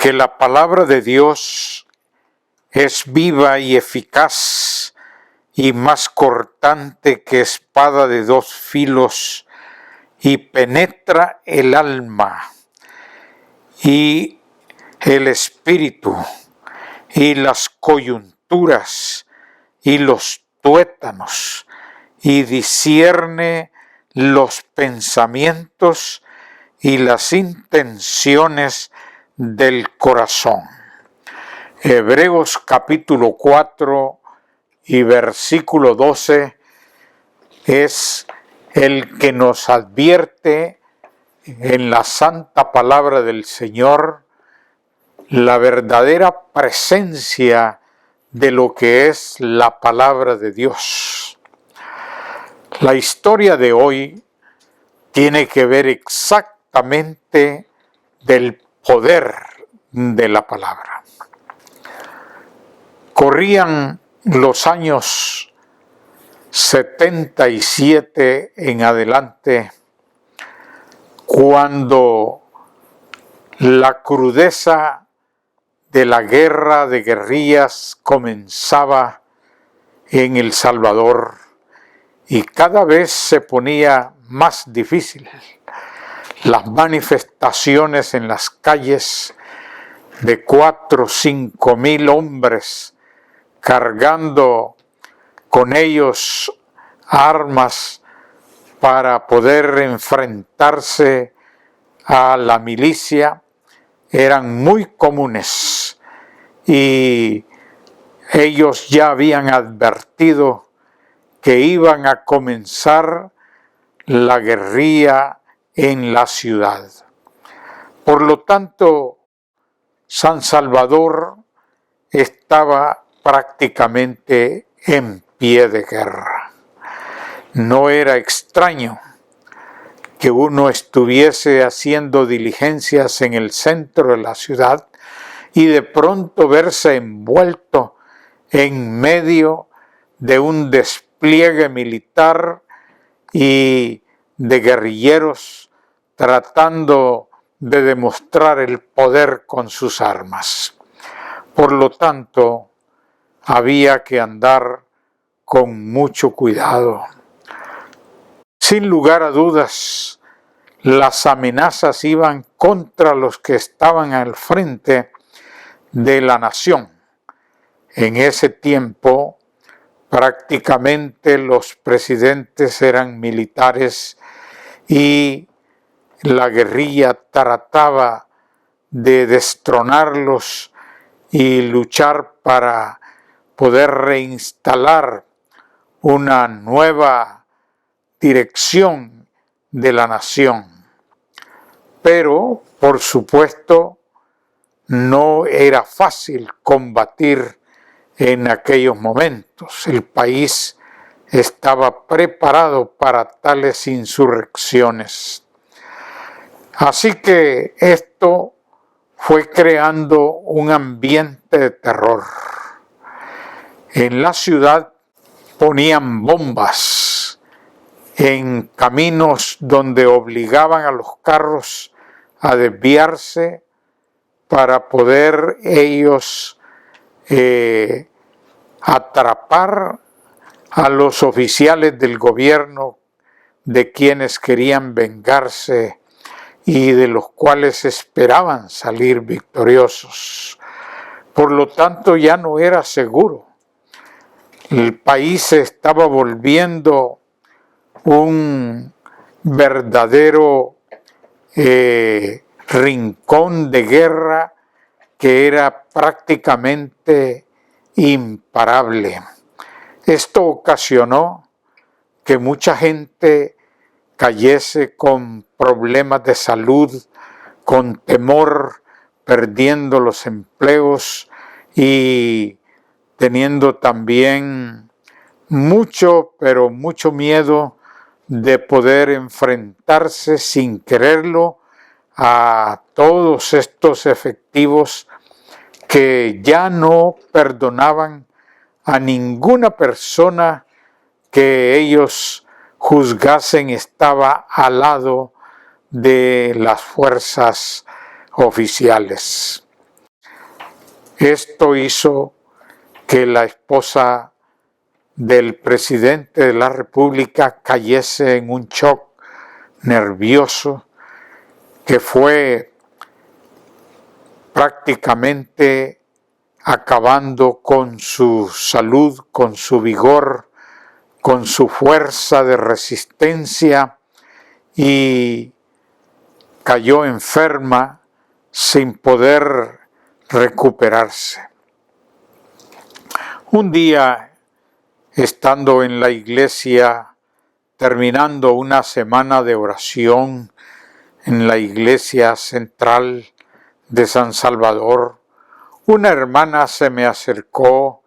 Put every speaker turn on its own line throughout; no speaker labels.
que la palabra de Dios es viva y eficaz y más cortante que espada de dos filos y penetra el alma y el espíritu y las coyunturas y los tuétanos y discierne los pensamientos y las intenciones del corazón. Hebreos capítulo 4 y versículo 12 es el que nos advierte en la santa palabra del Señor la verdadera presencia de lo que es la palabra de Dios. La historia de hoy tiene que ver exactamente del poder de la palabra. Corrían los años 77 en adelante, cuando la crudeza de la guerra de guerrillas comenzaba en El Salvador y cada vez se ponía más difícil. Las manifestaciones en las calles de 4 o 5 mil hombres cargando con ellos armas para poder enfrentarse a la milicia eran muy comunes y ellos ya habían advertido que iban a comenzar la guerrilla en la ciudad. Por lo tanto, San Salvador estaba prácticamente en pie de guerra. No era extraño que uno estuviese haciendo diligencias en el centro de la ciudad y de pronto verse envuelto en medio de un despliegue militar y de guerrilleros tratando de demostrar el poder con sus armas. Por lo tanto, había que andar con mucho cuidado. Sin lugar a dudas, las amenazas iban contra los que estaban al frente de la nación. En ese tiempo, prácticamente los presidentes eran militares y la guerrilla trataba de destronarlos y luchar para poder reinstalar una nueva dirección de la nación. Pero, por supuesto, no era fácil combatir en aquellos momentos. El país estaba preparado para tales insurrecciones. Así que esto fue creando un ambiente de terror. En la ciudad ponían bombas en caminos donde obligaban a los carros a desviarse para poder ellos atrapar a los oficiales del gobierno de quienes querían vengarse y de los cuales esperaban salir victoriosos. Por lo tanto, ya no era seguro. El país se estaba volviendo un verdadero rincón de guerra que era prácticamente imparable. Esto ocasionó que mucha gente cayese con problemas de salud, con temor, perdiendo los empleos y teniendo también mucho, pero mucho miedo de poder enfrentarse sin quererlo a todos estos efectivos que ya no perdonaban a ninguna persona que ellos juzgasen estaba al lado de las fuerzas oficiales. Esto hizo que la esposa del presidente de la República cayese en un shock nervioso que fue prácticamente acabando con su salud, con su vigor, con su fuerza de resistencia, y cayó enferma sin poder recuperarse. Un día, estando en la iglesia, terminando una semana de oración en la iglesia central de San Salvador, una hermana se me acercó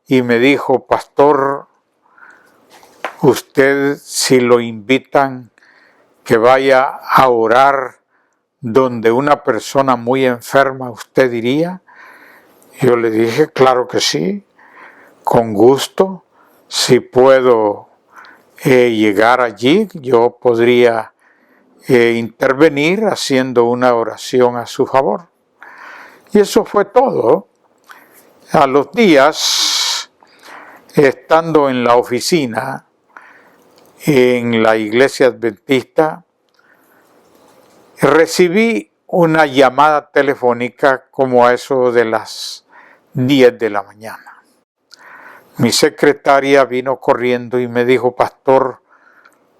y me dijo: pastor, usted, si lo invitan que vaya a orar donde una persona muy enferma, ¿usted iría? Yo le dije: claro que sí, con gusto. Si puedo llegar allí, yo podría intervenir haciendo una oración a su favor. Y eso fue todo. A los días, estando en la oficina, en la iglesia adventista, recibí una llamada telefónica como a eso de las 10 de la mañana. Mi secretaria vino corriendo y me dijo: pastor,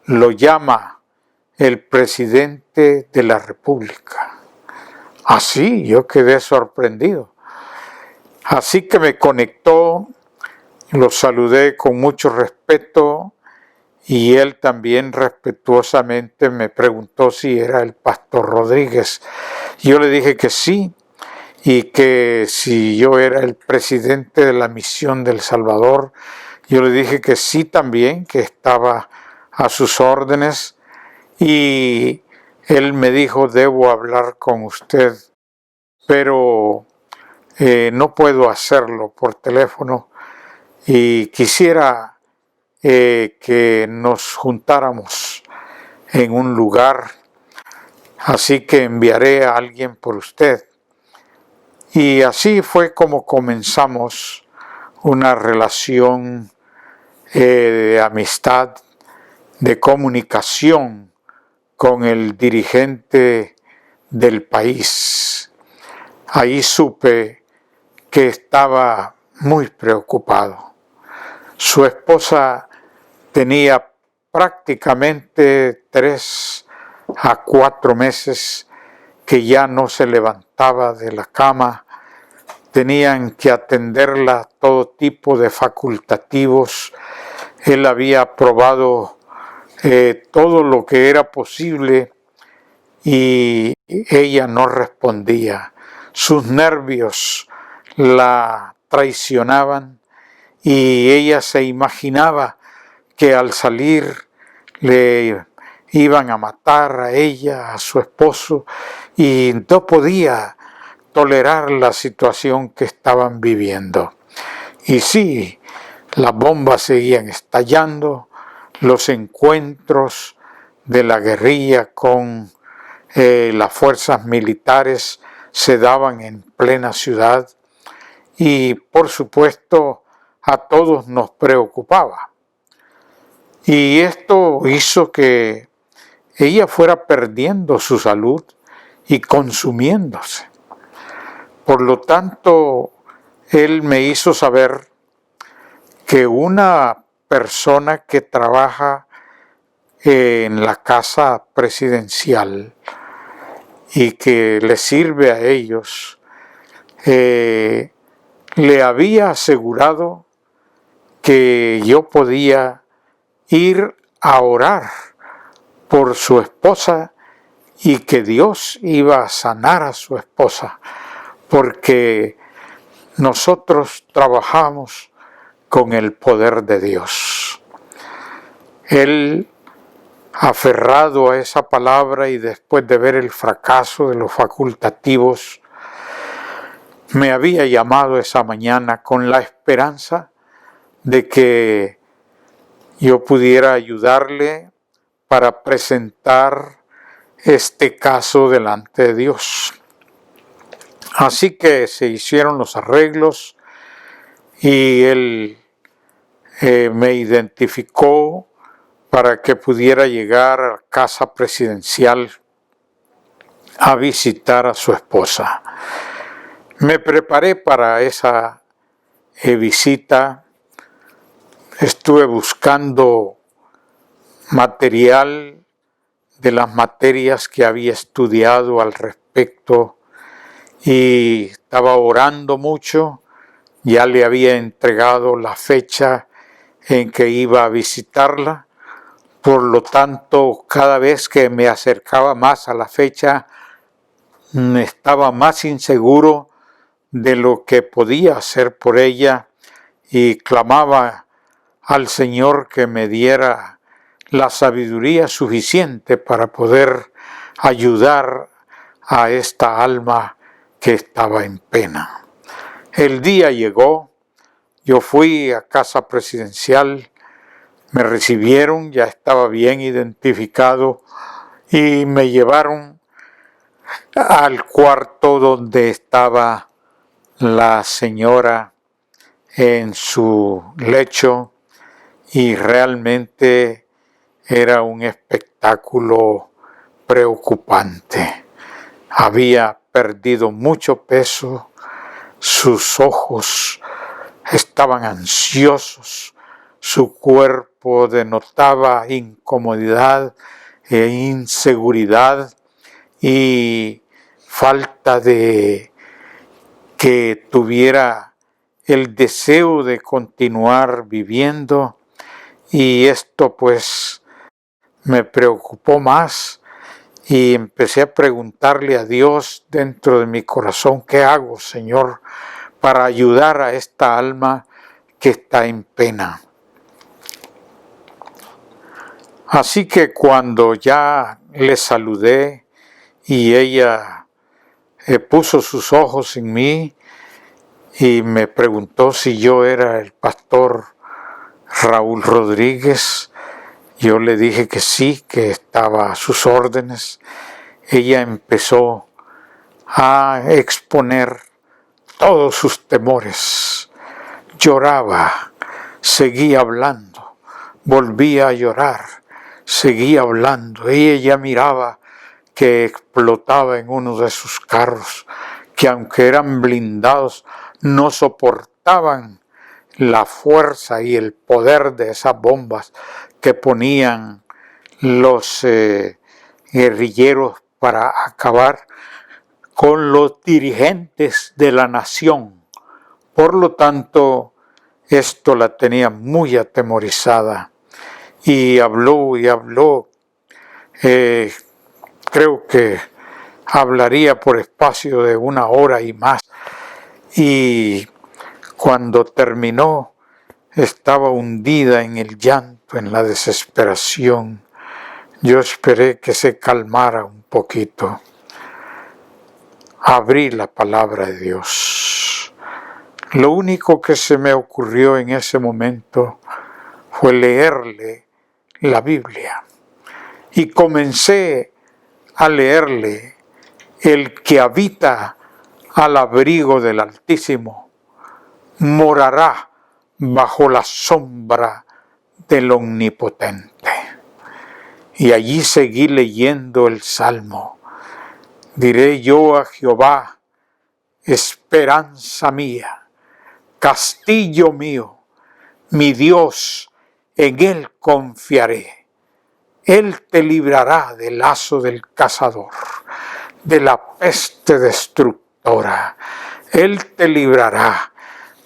lo llama el presidente de la República. Así, yo quedé sorprendido. Así que me conectó, lo saludé con mucho respeto, y él también respetuosamente me preguntó si era el pastor Rodríguez. Yo le dije que sí, y que si yo era el presidente de la misión del Salvador. Yo le dije que sí también, que estaba a sus órdenes, y él me dijo: debo hablar con usted, pero no puedo hacerlo por teléfono, y quisiera que nos juntáramos en un lugar, así que enviaré a alguien por usted. Y así fue como comenzamos una relación de amistad, de comunicación con el dirigente del país. Ahí supe que estaba muy preocupado. Su esposa tenía prácticamente 3 a 4 meses que ya no se levantaba de la cama. Tenían que atenderla todo tipo de facultativos. Él había probado todo lo que era posible y ella no respondía. Sus nervios la traicionaban y ella se imaginaba que al salir le iban a matar a ella, a su esposo, y no podía tolerar la situación que estaban viviendo. Y sí, las bombas seguían estallando, los encuentros de la guerrilla con las fuerzas militares se daban en plena ciudad, y por supuesto a todos nos preocupaba. Y esto hizo que ella fuera perdiendo su salud y consumiéndose. Por lo tanto, él me hizo saber que una persona que trabaja en la casa presidencial y que le sirve a ellos, le había asegurado que yo podía ir a orar por su esposa y que Dios iba a sanar a su esposa, porque nosotros trabajamos con el poder de Dios. Él, aferrado a esa palabra y después de ver el fracaso de los facultativos, me había llamado esa mañana con la esperanza de que yo pudiera ayudarle para presentar este caso delante de Dios. Así que se hicieron los arreglos y él me identificó para que pudiera llegar a la casa presidencial a visitar a su esposa. Me preparé para esa visita. Estuve buscando material de las materias que había estudiado al respecto y estaba orando mucho. Ya le había entregado la fecha en que iba a visitarla. Por lo tanto, cada vez que me acercaba más a la fecha, estaba más inseguro de lo que podía hacer por ella y clamaba al Señor que me diera la sabiduría suficiente para poder ayudar a esta alma que estaba en pena. El día llegó, yo fui a casa presidencial, me recibieron, ya estaba bien identificado y me llevaron al cuarto donde estaba la señora en su lecho y realmente era un espectáculo preocupante. Había perdido mucho peso, sus ojos estaban ansiosos, su cuerpo denotaba incomodidad e inseguridad y falta de que tuviera el deseo de continuar viviendo, y esto pues me preocupó más y empecé a preguntarle a Dios dentro de mi corazón: ¿qué hago, Señor, para ayudar a esta alma que está en pena? Así que cuando ya le saludé y ella puso sus ojos en mí y me preguntó si yo era el pastor Raúl Rodríguez, yo le dije que sí, que estaba a sus órdenes. Ella empezó a exponer todos sus temores. Lloraba, seguía hablando, volvía a llorar, seguía hablando. Ella miraba que explotaba en uno de sus carros, que aunque eran blindados, no soportaban la fuerza y el poder de esas bombas que ponían los guerrilleros para acabar con los dirigentes de la nación. Por lo tanto, esto la tenía muy atemorizada y habló y habló. Creo que hablaría por espacio de 1 hora y más, y cuando terminó estaba hundida en el llanto, en la desesperación. Yo esperé que se calmara un poquito. Abrí la palabra de Dios. Lo único que se me ocurrió en ese momento fue leerle la Biblia. Y comencé a leerle: el que habita al abrigo del Altísimo morará bajo la sombra del Omnipotente. Y allí seguí leyendo el Salmo. Diré yo a Jehová, esperanza mía, castillo mío, mi Dios, en él confiaré. Él te librará del lazo del cazador, de la peste destructora. Él te librará,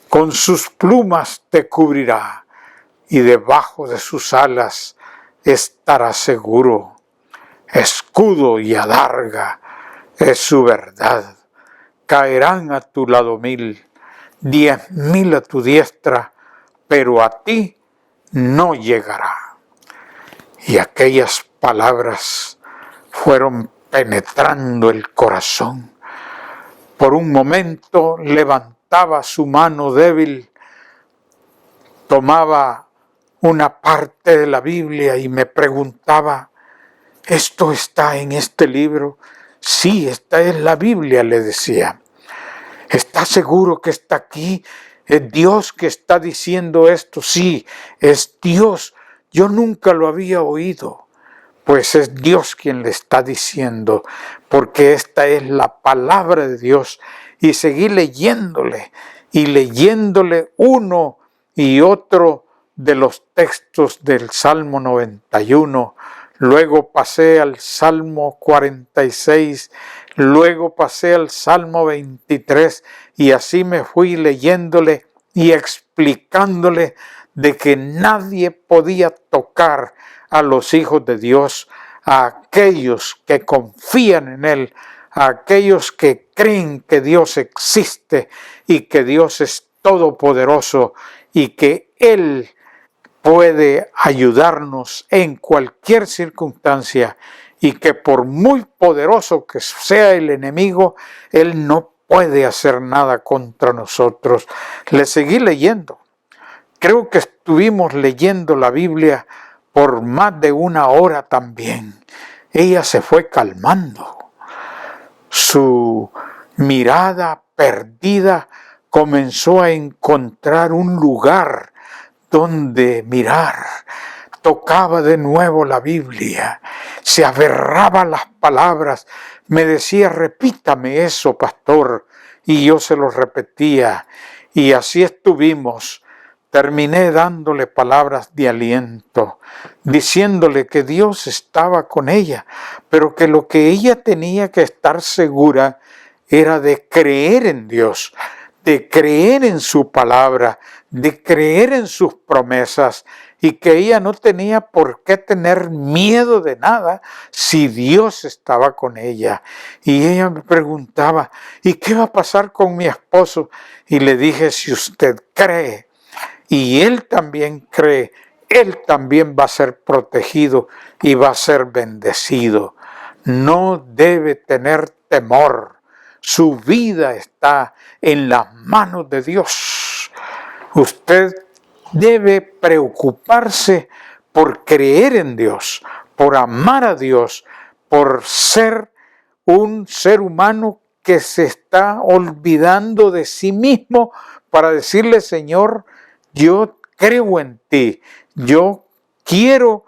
con sus plumas te cubrirá, y debajo de sus alas estarás seguro. Escudo y adarga es su verdad. Caerán a tu lado 1000, 10,000 a tu diestra, pero a ti no llegará. Y aquellas palabras fueron penetrando el corazón. Por un momento levantaba su mano débil, tomaba una parte de la Biblia y me preguntaba: ¿esto está en este libro? Sí, esta es la Biblia, le decía. ¿Estás seguro que está aquí? ¿Es Dios que está diciendo esto? Sí, es Dios. Yo nunca lo había oído. Pues es Dios quien le está diciendo, porque esta es la palabra de Dios. Y seguí leyéndole y leyéndole uno y otro de los textos del Salmo 91. Luego pasé al Salmo 46, luego pasé al Salmo 23 y así me fui leyéndole y explicándole de que nadie podía tocar a los hijos de Dios, a aquellos que confían en Él, a aquellos que creen que Dios existe y que Dios es todopoderoso y que Él puede ayudarnos en cualquier circunstancia y que por muy poderoso que sea el enemigo, Él no puede hacer nada contra nosotros. Le seguí leyendo. Creo que estuvimos leyendo la Biblia por más de una hora también. Ella se fue calmando. Su mirada perdida comenzó a encontrar un lugar donde mirar. Tocaba de nuevo la Biblia, se aferraba a las palabras, me decía, repítame eso, pastor, y yo se lo repetía, y así estuvimos. Terminé dándole palabras de aliento, diciéndole que Dios estaba con ella, pero que lo que ella tenía que estar segura era de creer en Dios, de creer en su palabra, de creer en sus promesas, y que ella no tenía por qué tener miedo de nada si Dios estaba con ella. Y ella me preguntaba, ¿y qué va a pasar con mi esposo? Y le dije, si usted cree, y él también cree, él también va a ser protegido y va a ser bendecido. No debe tener temor. Su vida está en las manos de Dios. Usted debe preocuparse por creer en Dios, por amar a Dios, por ser un ser humano que se está olvidando de sí mismo para decirle, Señor, yo creo en ti, yo quiero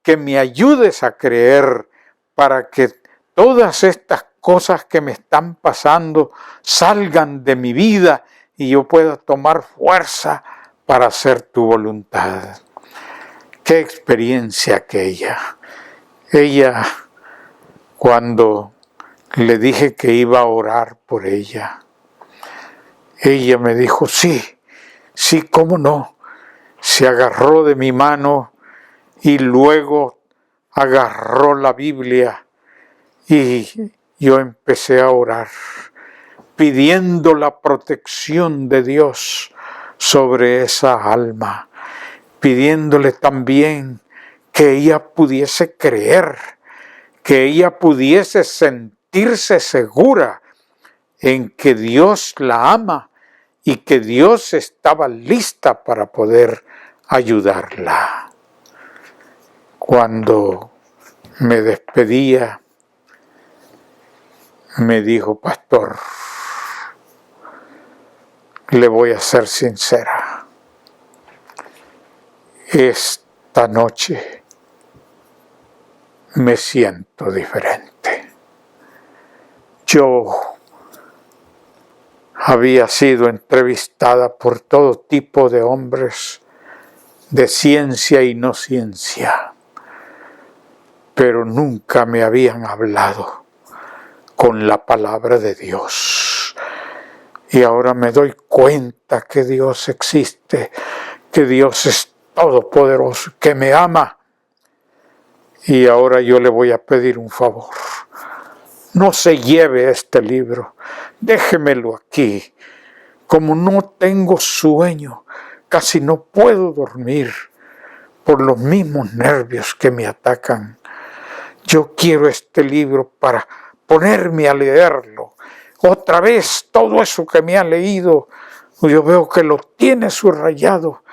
que me ayudes a creer para que todas estas cosas que me están pasando salgan de mi vida y yo pueda tomar fuerza para hacer tu voluntad. Qué experiencia aquella. Ella, cuando le dije que iba a orar por ella, ella me dijo, sí, cómo no. Se agarró de mi mano y luego agarró la Biblia y yo empecé a orar, pidiendo la protección de Dios sobre esa alma, pidiéndole también que ella pudiese creer, que ella pudiese sentirse segura en que Dios la ama y que Dios estaba lista para poder ayudarla. Cuando me despedía, me dijo, pastor, le voy a ser sincera. Esta noche me siento diferente. Yo había sido entrevistada por todo tipo de hombres de ciencia y no ciencia, pero nunca me habían hablado con la palabra de Dios. Y ahora me doy cuenta que Dios existe, que Dios es todopoderoso, que me ama. Y ahora yo le voy a pedir un favor. No se lleve este libro, déjemelo aquí. Como no tengo sueño, casi no puedo dormir por los mismos nervios que me atacan. Yo quiero este libro para ponerme a leerlo. Otra vez todo eso que me ha leído, yo veo que lo tiene subrayado.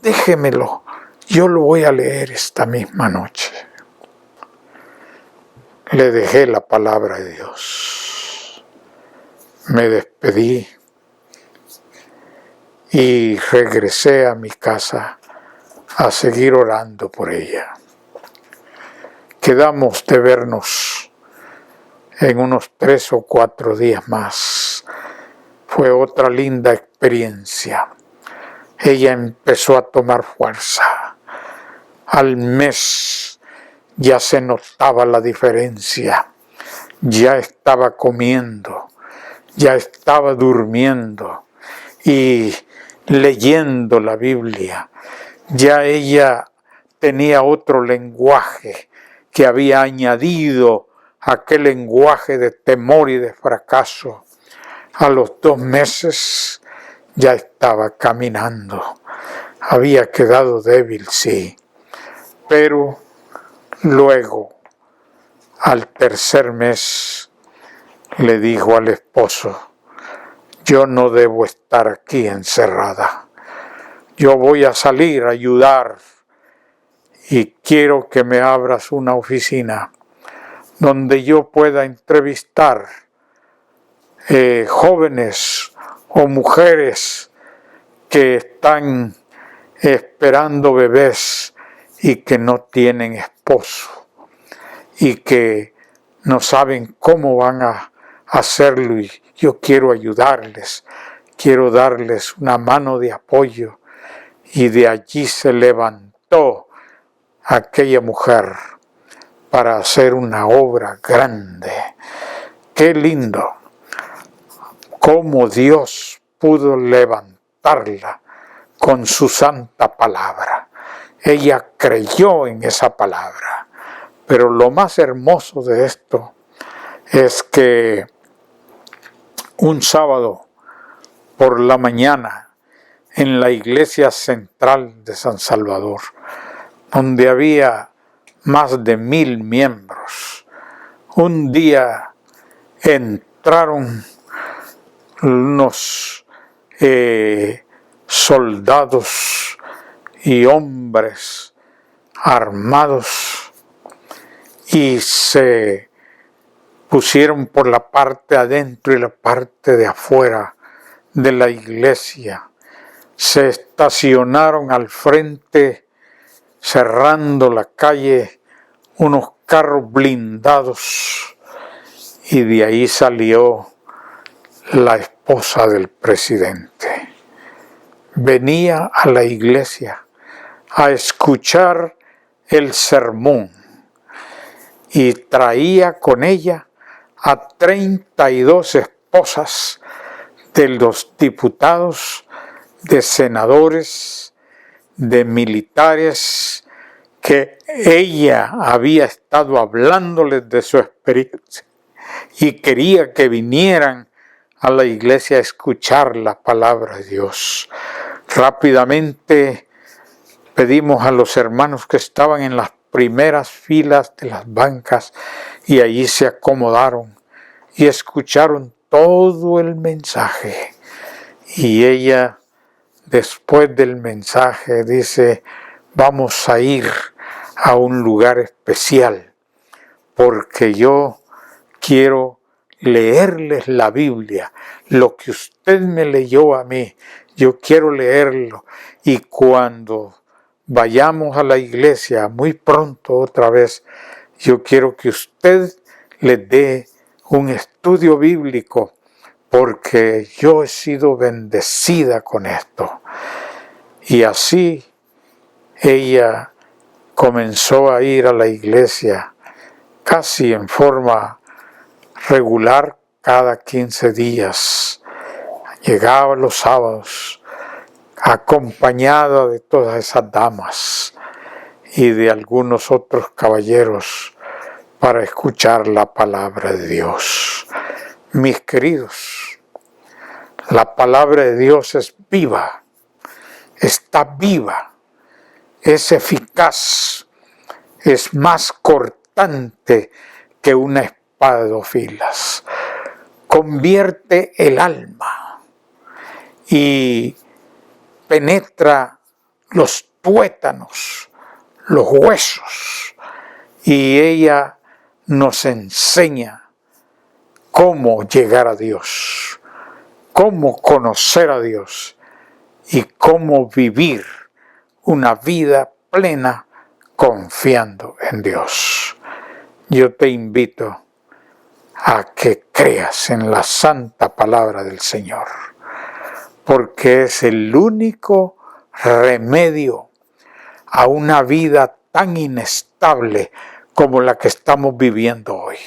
Déjemelo, yo lo voy a leer esta misma noche. Le dejé la palabra de Dios. Me despedí y regresé a mi casa a seguir orando por ella. Quedamos de vernos en unos 3 o 4 días más. Fue otra linda experiencia. Ella empezó a tomar fuerza. Al mes ya se notaba la diferencia. Ya estaba comiendo, ya estaba durmiendo y leyendo la Biblia. Ya ella tenía otro lenguaje que había añadido a aquel lenguaje de temor y de fracaso. A los 2 meses ya estaba caminando. Había quedado débil, sí, pero luego, al 3er mes, le dijo al esposo: yo no debo estar aquí encerrada. Yo voy a salir a ayudar y quiero que me abras una oficina donde yo pueda entrevistar jóvenes o mujeres que están esperando bebés y que no tienen esposo y que no saben cómo van a hacerlo, y yo quiero ayudarles, quiero darles una mano de apoyo. Y de allí se levantó aquella mujer para hacer una obra grande. Qué lindo cómo Dios pudo levantarla con su santa palabra. Ella creyó en esa palabra. Pero lo más hermoso de esto es que un sábado por la mañana, en la iglesia central de San Salvador, donde había más de 1000 miembros, un día entraron unos soldados y hombres armados y se pusieron por la parte adentro y la parte de afuera de la iglesia. Se estacionaron al frente, cerrando la calle, unos carros blindados, y de ahí salió la esposa del presidente. Venía a la iglesia a escuchar el sermón y traía con ella a 32 esposas de los diputados, de senadores, de militares, que ella había estado hablándoles de su experiencia y quería que vinieran a la iglesia a escuchar la palabra de Dios. Rápidamente pedimos a los hermanos que estaban en las primeras filas de las bancas y allí se acomodaron y escucharon todo el mensaje. Y ella, después del mensaje, dice: vamos a ir a un lugar especial porque yo quiero leerles la Biblia, lo que usted me leyó a mí, yo quiero leerlo, y cuando vayamos a la iglesia muy pronto otra vez, yo quiero que usted les dé un estudio bíblico, porque yo he sido bendecida con esto. Y así ella comenzó a ir a la iglesia casi en forma regular cada 15 días. Llegaba los sábados acompañada de todas esas damas y de algunos otros caballeros para escuchar la palabra de Dios. Mis queridos, la palabra de Dios es viva, está viva, es eficaz, es más cortante que una espada de 2 filos. Convierte el alma y penetra los tuétanos, los huesos, y ella nos enseña cómo llegar a Dios, cómo conocer a Dios y cómo vivir una vida plena confiando en Dios. Yo te invito a que creas en la santa palabra del Señor, porque es el único remedio a una vida tan inestable como la que estamos viviendo hoy.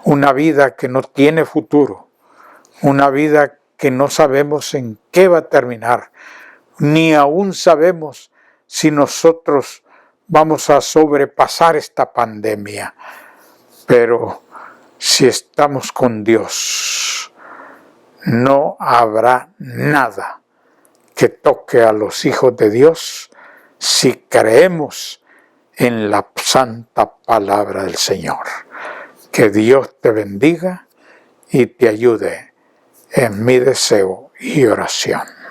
Una vida que no tiene futuro, una vida que no sabemos en qué va a terminar, ni aún sabemos si nosotros vamos a sobrepasar esta pandemia. Pero si estamos con Dios, no habrá nada que toque a los hijos de Dios si creemos en la santa palabra del Señor. Que Dios te bendiga y te ayude en mi deseo y oración.